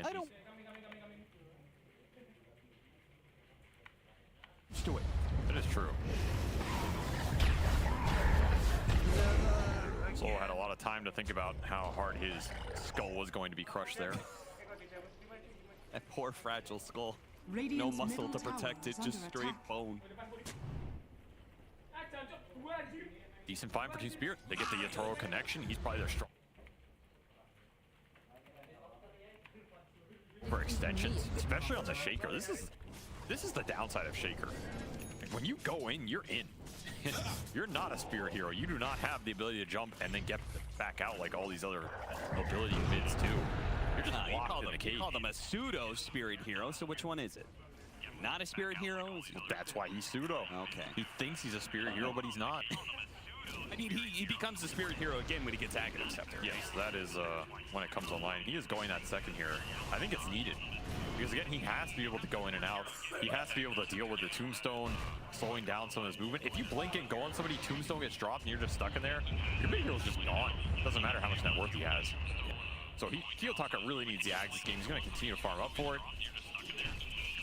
I don't. Just do it. That is true. Solo had a lot of time to think about how hard his skull was going to be crushed there. That poor fragile skull. Radiant's No muscle middle to protect it, tower is just under straight attack. bone. Decent find for Team Spirit. They get the Yatoro connection. He's probably their strong. For extensions, especially on the Shaker. This is the downside of Shaker. When you go in, you're in. You're not a spirit hero. You do not have the ability to jump and then get back out like all these other mobility mids do. You're just locked in the cage. You call them a pseudo spirit hero, so which one is it? Not a spirit hero? That's why he's pseudo. Okay. He thinks he's a spirit hero, but he's not. I mean, he becomes a spirit hero again when he gets Aghanim Scepter. Yes, that is when it comes online. He is going that second here. I think it's needed. Because again, he has to be able to go in and out. He has to be able to deal with the tombstone, slowing down some of his movement. If you blink and go on somebody, tombstone gets dropped, and you're just stuck in there, your big hero's just gone. Doesn't matter how much net worth he has. So Kiyotaka really needs the Ags this game. He's going to continue to farm up for it.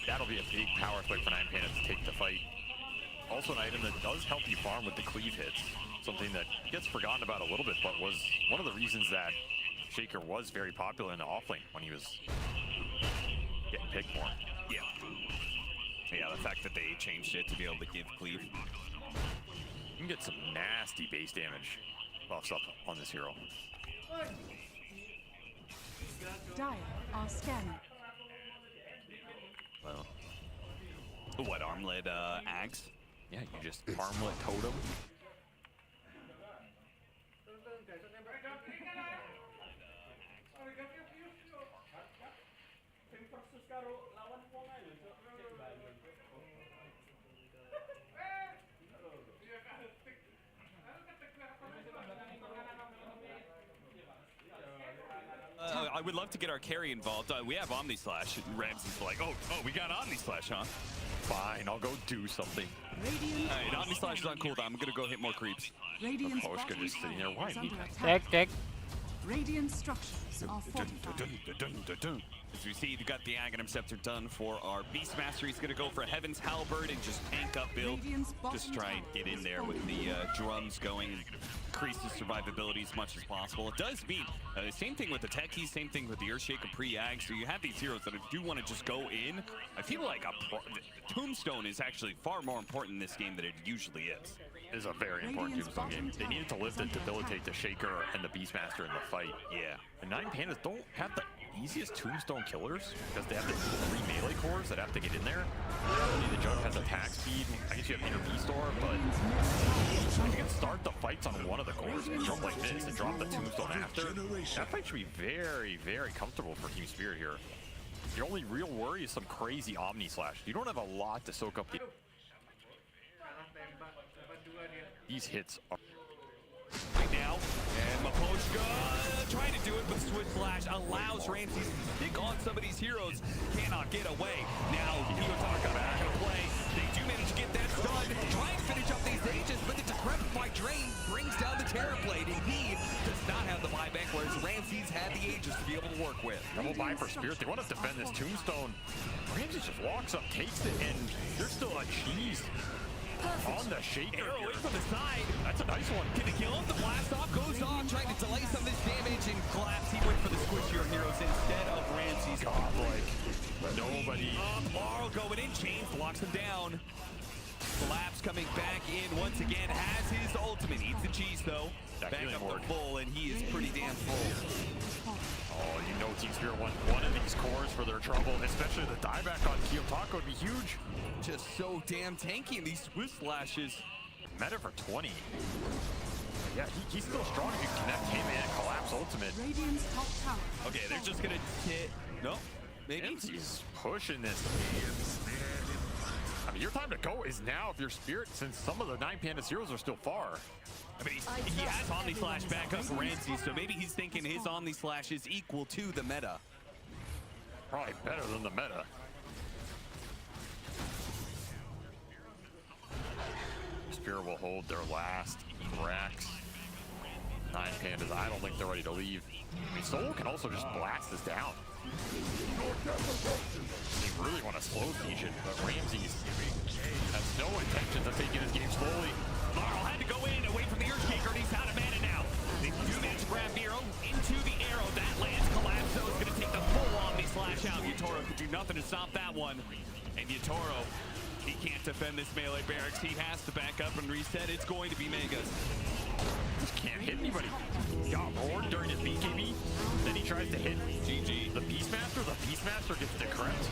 That'll be a big power click for 9-Panda to take the fight. Also an item that does help you farm with the cleave hits. Something that gets forgotten about a little bit, but was one of the reasons that Shaker was very popular in the offlane when he was getting picked more. Yeah. Yeah, the fact that they changed it to be able to give cleave. You can get some nasty base damage buffs up on this hero. Dire are scanning. Well, what, armlet Ags? Yeah, you just armlet totem. I would love to get our carry involved. We have Omni Slash. Ramsey's like, oh, we got Omni Slash, huh? Fine, I'll go do something. Radiant All right, Omni Slash is on cooldown. I'm gonna go hit more creeps. Radiant's Oh, bottom just sitting there. tower Why is me? under attack. Tick. Radiant structures are fortified. As we see, we got the Aghanim Scepter done for our Beastmaster. He's going to go for Heaven's Halberd and just tank up build. Radiant's bottom Just try and tower get in is there with the drums going, increase his survivability as much as possible. It does mean, same thing with the Techies, same thing with the Earthshaker pre-Ag. So you have these heroes that do want to just go in. I feel like Tombstone is actually far more important in this game than it usually is. It is a very important Tombstone game. They needed to live to debilitate the Shaker and the Beastmaster in the fight. Yeah. And 9-Pandas don't have the easiest Tombstone killers because they have the 3 melee cores that have to get in there. Only the Jug has attack speed. I guess you have Inner Beastor, but you can start the fights on one of the cores and jump like this and drop the Tombstone after. That fight should be very, very comfortable for Team Spirit here. Your only real worry is some crazy Omni Slash. You don't have a lot to soak up the... These hits are... Right now, and Maposhka trying to do it with Swift Flash, allows Ramsey to stick on some of these heroes, cannot get away. Now, Kiyotaka back in play. They do manage to get that stun, try and finish up these Aegis, but the Decrepify Drain brings down the Terrorblade. Indeed, does not have the buyback, whereas Ramsey's had the Aegis to be able to work with. Double buy for Spirit. They want to defend this Tombstone. Ramsey just walks up, takes it, and there's still a cheese on the Shaker. Arrow in from the side. That's a nice one. Can he kill him? The blast off goes on, trying to delay some of this damage and collapse. He went for the squishier heroes instead of Ramsey's. God, like, nobody. Marl going in, Chains blocks him down. Collapse coming back in once again, has his ultimate. Eats the cheese though. That Back healing up ward. to full, and he is pretty damn full. Oh, you know Team Spirit won one of these cores for their trouble, especially the dieback on Kiyotaka would be huge. Just so damn tanky, and these Swift Slashes. Meta for 20. Yeah, he's still strong if you connect him and collapse ultimate. Radiant's top tower. Okay, they're just gonna hit. No, maybe. He's pushing this. I mean, your time to go is now if you're Spirit, since some of the 9-Panda heroes are still far. I mean, he has Omni Slash back up for Ramsey, so maybe he's thinking his Omni Slash is equal to the meta. Probably better than the meta. Spirit will hold their last racks. Nine Pandas, I don't think they're ready to leave. I mean, Soul can also just blast this down. They really want to slow siege it, but Ramses has no intentions of taking this game slowly. Marl had to go in away from the Earthshaker, and he's out of mana now. They do manage to grab Miro into the arrow. That lands. Collapso is going to take the full Omni slash out. Yatoro could do nothing to stop that one. And Yatoro, he can't defend this melee barracks. He has to back up and reset. It's going to be Megas. Just can't hit anybody. Got roared during his BKB. Then he tries to hit GG. the Beastmaster. The Beastmaster gets decrypt.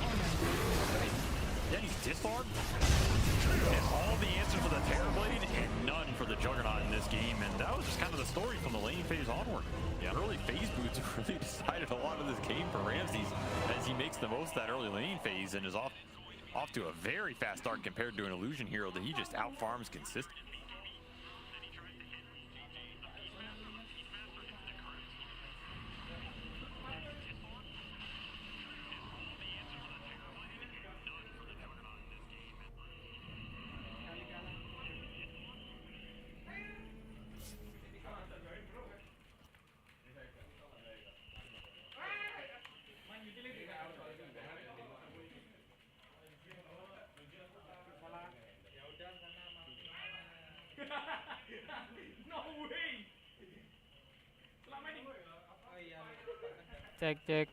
Then he's disarmed. And all the answers for the Terrorblade and none for the Juggernaut in this game. And that was just kind of the story from the lane phase onward. Yeah, early phase boots really decided a lot of this game for Ramses as he makes the most of that early lane phase and is off to a very fast start compared to an Illusion hero that he just out-farms consistently. Cek.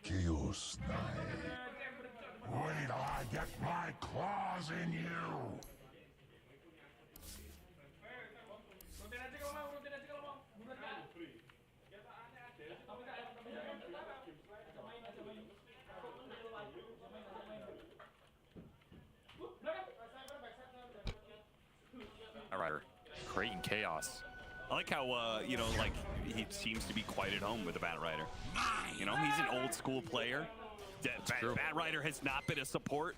Chaos Knight. Wait till I get my claws in you! All right, creating chaos. I like how, you know, like, he seems to be quite at home with the Bat Rider. You know, he's an old school player. Bat Rider has not been a support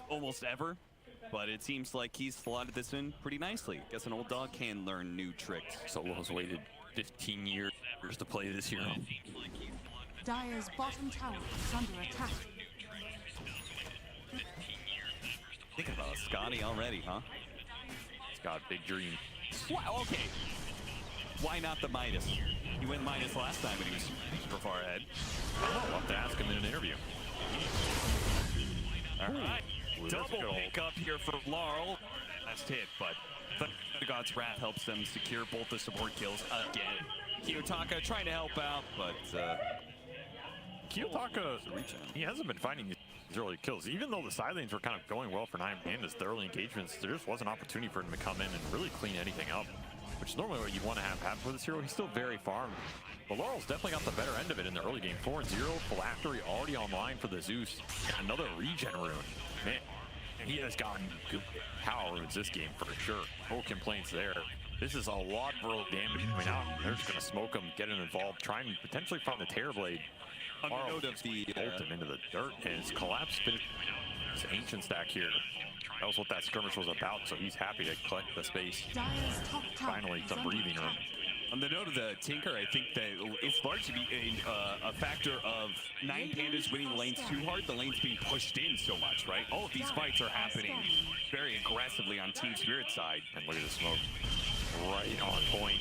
almost ever, but it seems like he's slotted this in pretty nicely. Guess an old dog can learn new tricks. Solo's waited 15 years to play this hero. Dire's bottom tower is under attack. Think about Scotty already, huh? Scott, big dream. Wow, okay. Why not the Midas? He went Midas last time, but he was super far ahead. I'll have to ask him in an interview. All right. Ooh, Double pickup here for Laurel. Last hit, but the God's Wrath helps them secure both the support kills again. Kiyotaka trying to help out, but Kiyotaka, he hasn't been finding these early kills. Even though the side lanes were kind of going well for Nine Pandas, the early engagements, there just was an opportunity for him to come in and really clean anything up. which is normally what you'd want to have happen for this hero. He's still very farmed. But Laurel's definitely got the better end of it in the early game. 4-0, Phylactery already online for the Zeus. And another regen rune. Man, he has gotten good power runes this game for sure. No complaints there. This is a lot of early damage coming out. They're just going to smoke him, get him involved, try and potentially find the Terrorblade. On the note of the ult him into the dirt, and his collapse finish. His ancient stack here. That was what that skirmish was about, so he's happy to collect the space. Dire's top tower Finally, is some under breathing room. attack. On the note of the Tinker, I think that it's largely a factor of 9 Pandas winning lanes too hard, the lanes being pushed in so much, right? All of these fights are happening very aggressively on Team Spirit's side. And look at the smoke. Right on point.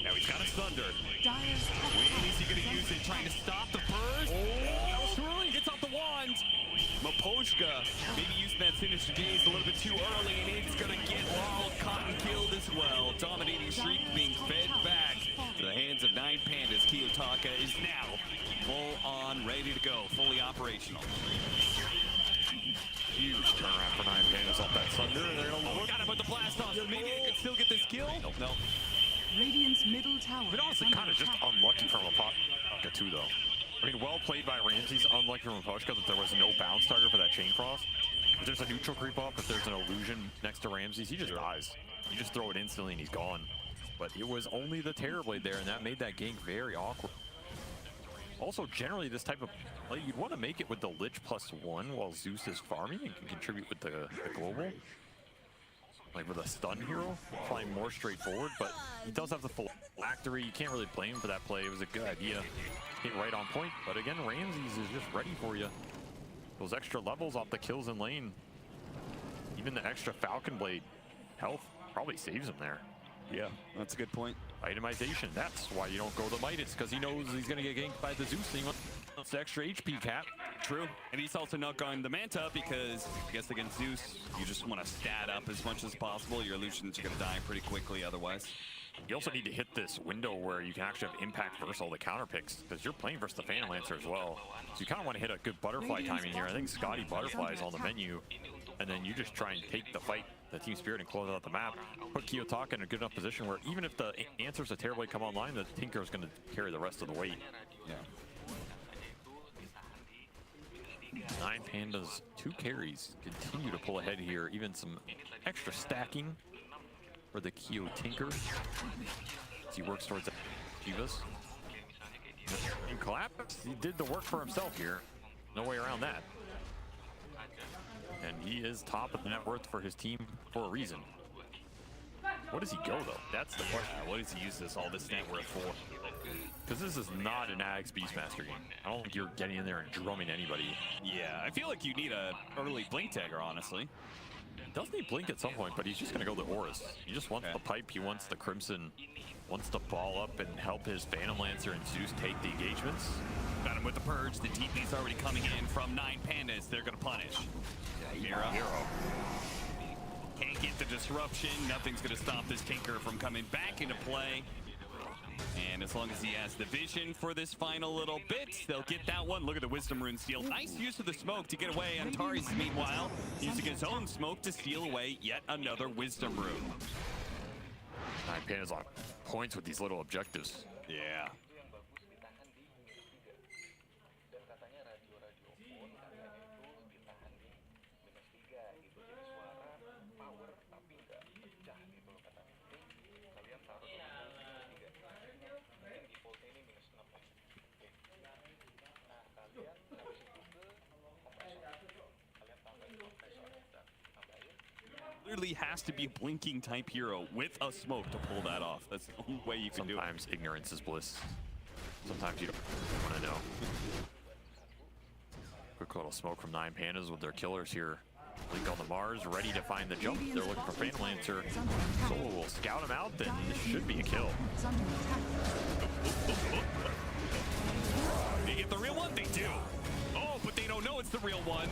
Now he's got a Thunder. Dire's top When tower is he going is to use under it? Trying to stop the burst? That was too early. Gets out the wand. Maposhka maybe using that Sinister Gaze a little bit too early, and it's going to get Laurel caught and killed as well. Dominating streak being fed back to the hands of 9 Pandas. Kiyotaka is now full on, ready to go, fully operational. Huge turnaround for 9 Pandas off that Thunder, and they're going to look. Gotta put the blast off. Maybe they can still get this kill. No. Radiant's middle tower. But honestly, is kind of under just attack. unlucky from Maposhka too, though. I mean, well played by Ramses. Unlucky from Maposhka that there was no bounce target for that Chain Frost. If there's a neutral creep up, if there's an illusion next to Ramses, he just dies. You just throw it instantly and he's gone. But it was only the Terrorblade there, and that made that gank very awkward. Also, generally, this type of play, you'd want to make it with the Lich +1 while Zeus is farming and can contribute with the global. Like with a stun hero, flying more straightforward, but he does have the full Phylactery. You can't really blame him for that play. It was a good idea. Hit right on point, but again, Ramses is just ready for you. Those extra levels off the kills in lane. Even the extra Falcon Blade health probably saves him there. Yeah, that's a good point. Itemization, that's why you don't go the Midas, because he knows he's going to get ganked by the Zeus thing. It's the extra HP cap. True. And he's also not going the Manta because I guess against Zeus, you just want to stat up as much as possible. Your illusions are going to die pretty quickly otherwise. You also need to hit this window where you can actually have impact versus all the counter picks, because you're playing versus the Phantom Lancer as well. So you kind of want to hit a good butterfly timing here. I think Scotty Butterfly is on the menu, and then you just try and take the fight, the Team Spirit, and close out the map. Put Kiyotaka in a good enough position where even if the answers to Terrorblade come online, the Tinker is going to carry the rest of the weight. Yeah. 9 Pandas, 2 carries, continue to pull ahead here. Even some extra stacking for the Kyo Tinker as he works towards Chivas. And collapse, he did the work for himself here. No way around that. And he is top of the net worth for his team for a reason. What does he go, though? That's the question. What does he use all this net worth for? Because this is not an Axe Beastmaster game. I don't think you're getting in there and drumming anybody. Yeah, I feel like you need a early Blink Dagger, honestly. He does need Blink at some point, but he's just going to go the Horus. He just wants the pipe, he wants the Crimson, wants to ball up and help his Phantom Lancer and Zeus take the engagements. Got him with the Purge. The TP's already coming in from 9 Pandas. They're going to punish. Hero. Can't get the disruption. Nothing's going to stop this Tinker from coming back into play. And as long as he has the vision for this final little bit, they'll get that one. Look at the Wisdom Rune steal. Nice use of the smoke to get away. Antares, meanwhile, using his own smoke to steal away yet another Wisdom Rune. 9 Pandas on points with these little objectives. Yeah. Literally has to be a blinking type hero with a smoke to pull that off. That's the only way you can do it. Sometimes ignorance is bliss. Sometimes you don't want to know. Quick little smoke from 9 Pandas with their killers here. Blink on the Mars, ready to find the jump. They're looking for Phantom Lancer. Solo will scout him out, then this should be a kill. It's under attack. They get the real one? They do. Oh, but they don't know it's the real one.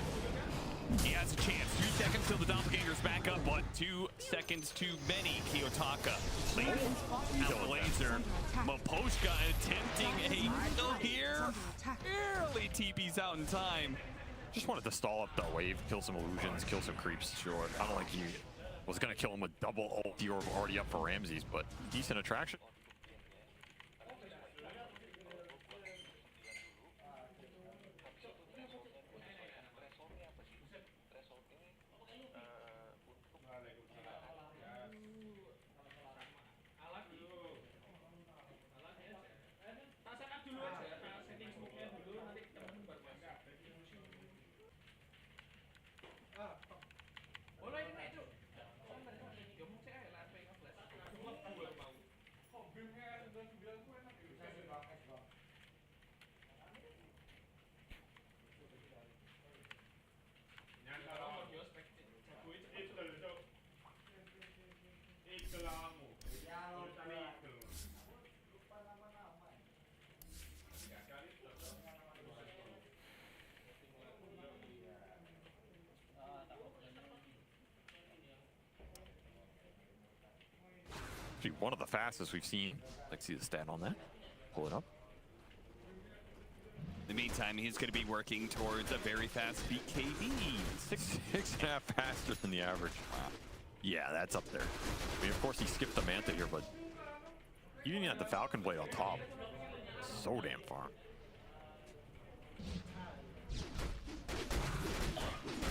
He has a chance. 2 seconds till the Doppelganger's back up, but 2 seconds too many. Kiyotaka leads out laser. Maposhka attempting a kill here. Barely TP's out in time. Just wanted to stall up the wave, kill some illusions, kill some creeps. Sure. I don't think he Was gonna kill him with double ult orb already up for Ramses, but decent attraction. Actually, one of the fastest we've seen. Let's see the stat on that. Pull it up. In the meantime, he's going to be working towards a very fast BKB. 6.5 faster than the average. Wow. Yeah, that's up there. I mean, of course, he skipped the Manta here, but he didn't even have the Falcon Blade on top. So damn far.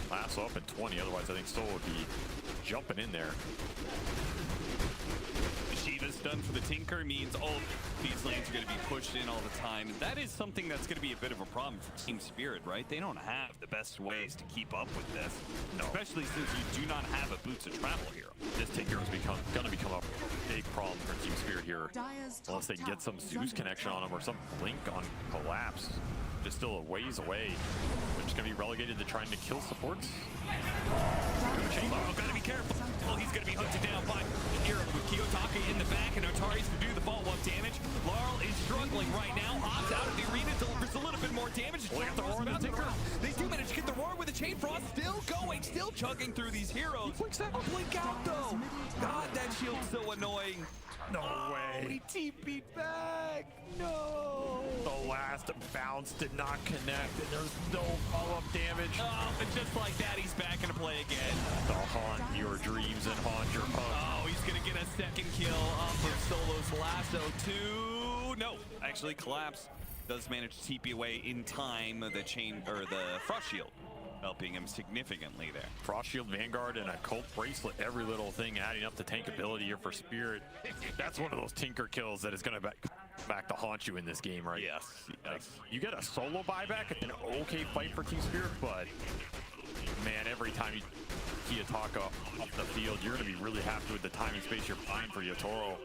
Lasso up at 20, otherwise I think Soul would be jumping in there. Shiva's done for the Tinker means all these lanes are going to be pushed in all the time. That is something that's going to be a bit of a problem for Team Spirit, right? They don't have the best ways to keep up with this. No. Especially since you do not have a Boots of Travel hero. This Tinker is going to become a big problem for Team Spirit here. Unless they can get some Zeus connection on him or some Blink on Collapse. Just still a ways away. They're just going to be relegated to trying to kill supports. Laurel gotta be careful. Well, he's gonna be hunted down by Hero with Kiyotaka in the back and Otaris to do the follow-up damage. Laurel is struggling right now. Hops out of the arena, delivers a little bit more damage. Well, they got the roar with the Tinker. They do manage to get the roar with the Chain Frost. Still going, still chugging through these heroes. Blink out though. God, that shield's so annoying. No way. He TP'd back. No. The last bounce did not connect, and there's no follow-up damage. Oh, and just like that, he's back into play again. To haunt your dreams and haunt your pub. Oh, he's gonna get a second kill off of Solo's lasso too. No, actually Collapse does manage to TP away in time. The chain or the Frost Shield helping him significantly there. Frost Shield, Vanguard, and a Cult Bracelet, every little thing adding up to tankability here for Spirit. That's one of those Tinker kills that is going to back to haunt you in this game, right? Yes. Like, you get a solo buyback, an okay fight for Team Spirit, but man, every time you Kiyotaka off the field, you're going to be really happy with the timing space you're buying for Yotoro.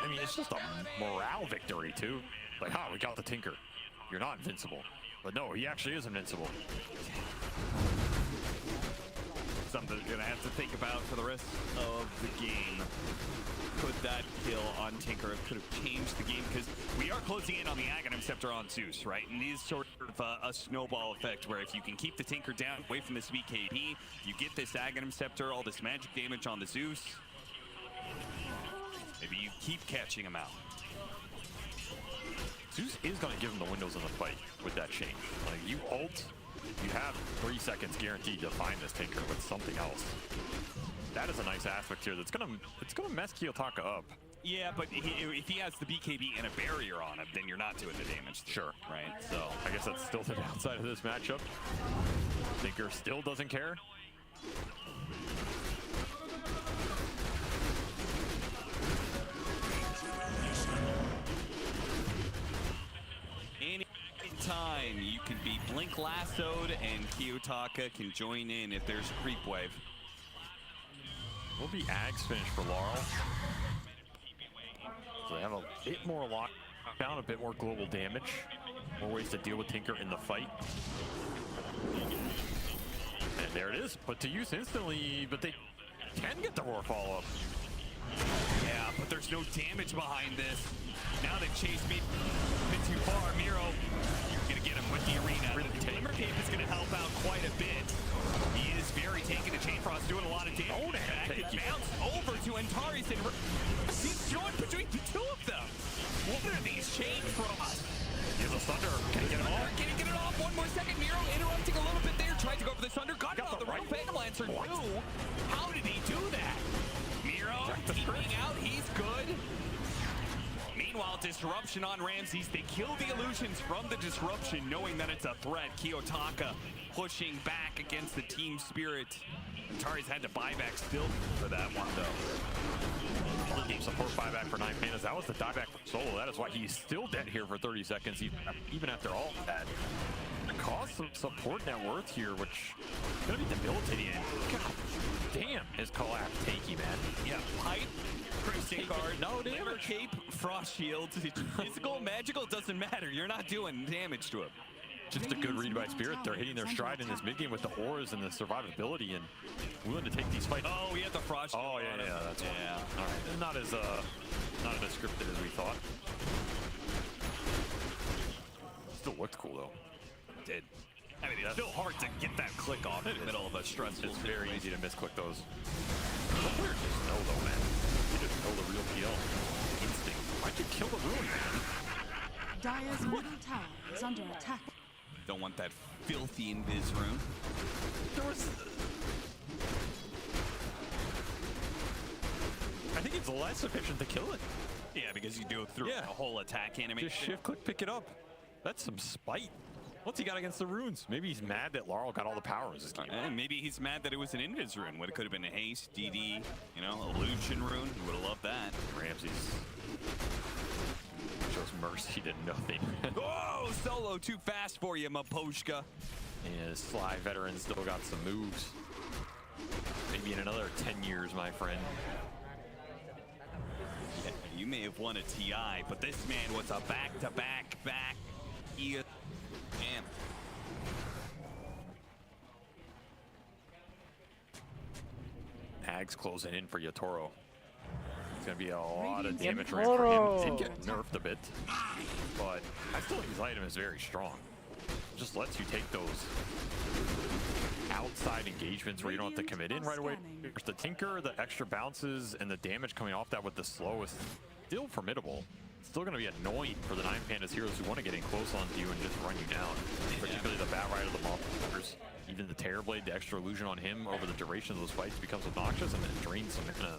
I mean, it's just a morale victory, too. Like, we got the Tinker. You're not invincible. But no, he actually is invincible. Something they're gonna have to think about for the rest of the game. Could that kill on Tinker could have changed the game? Because we are closing in on the Aghanim Scepter on Zeus, right? And it is sort of a snowball effect where if you can keep the Tinker down away from this BKB, you get this Aghanim Scepter, all this magic damage on the Zeus. Maybe you keep catching him out. Zeus is going to give him the windows in the fight with that chain. Like, you ult, you have 3 seconds guaranteed to find this Tinker with something else. That is a nice aspect here. It's gonna mess Kiyotaka up. Yeah, but if he has the BKB and a barrier on him, then you're not doing the damage. Sure. Right, so I guess that's still the downside of this matchup. Tinker still doesn't care. Anytime you can be Blink lassoed and Kiyotaka can join in if there's a creep wave. Will be Ag's finish for Laurel. So they have a bit more lockdown, a bit more global damage. More ways to deal with Tinker in the fight. And there it is, put to use instantly, but they can get the roar follow-up. Yeah, but there's no damage behind this. Now they've chased me a bit too far. Miro, you're going to get him with the arena. The Glimmer Cape is going to help out quite a bit. He is very taken to Chain Frost, doing a lot of damage. Bounce over to Antares, and he's joined between the two of them. What are these Chain Frost? Here's a Thunder. Can he get it off? Can he get it off? One more second. Miro interrupting a little bit there. Tried to go for the Thunder. Got it on the right. Phantom Lancer, too. How did he do that? arrow teaming out. He's good. Meanwhile, disruption on Ramses. They kill the illusions from the disruption, knowing that it's a threat. Kiyotaka pushing back against the team spirit. Atari's had to buy back still for that one, though. Early game support buyback for 9 That was the dieback from Solo. That is why he's still dead here for 30 seconds, even after all of that. It caused some support net worth here, which is going to be debilitating. God damn, his collapse tanky, man. Yeah, pipe, Crimson Guard, no Glimmer damage. Cape, Frost Shield. Physical, magical, doesn't matter. You're not doing damage to him. Just a good read by Spirit. They're hitting their stride in this mid game with the auras and the survivability and willing to take these fights. Oh, we had the Frost Shield. Oh, yeah, that's yeah. All right, not as scripted as we thought. Still looked cool though. Did. I mean, it's still hard to get that click off in the middle of a stressful It's very situation. easy to misclick those. The players just know though, man. You just know the real PL instinct. Why'd you kill the ruin, man? Dire's middle tower is under attack. Don't want that filthy invis rune. There was... I think it's less efficient to kill it. Yeah, because you do it through a whole attack animation. Just shift click, pick it up. That's some spite. What's he got against the runes? Maybe he's mad that Laurel got all the powers this game. And maybe he's mad that it was an invis rune. What it could have been a haste, DD, you know, illusion rune. He would have loved that. Ramses shows mercy to nothing. Oh, Solo too fast for you, Maposhka. Yeah, Sly veteran still got some moves. Maybe in another 10 years, my friend. Yeah, you may have won a TI, but this man was a back-to-back back. Damn. Ag's closing in for Yatoro. It's going to be a lot of Radiant's damage ramp for him. Yatoro. Did get nerfed a bit, but I still think his item is very strong. Just lets you take those outside engagements where you don't have to commit in right away. There's the Tinker, the extra bounces, and the damage coming off that with the slow is still formidable. It's still going to be annoying for the 9 heroes who want to get in close onto you and just run you down. Particularly the Bat Rider, the Monsters, even the Terrorblade, the extra illusion on him over the duration of those fights becomes obnoxious and then drains some mana.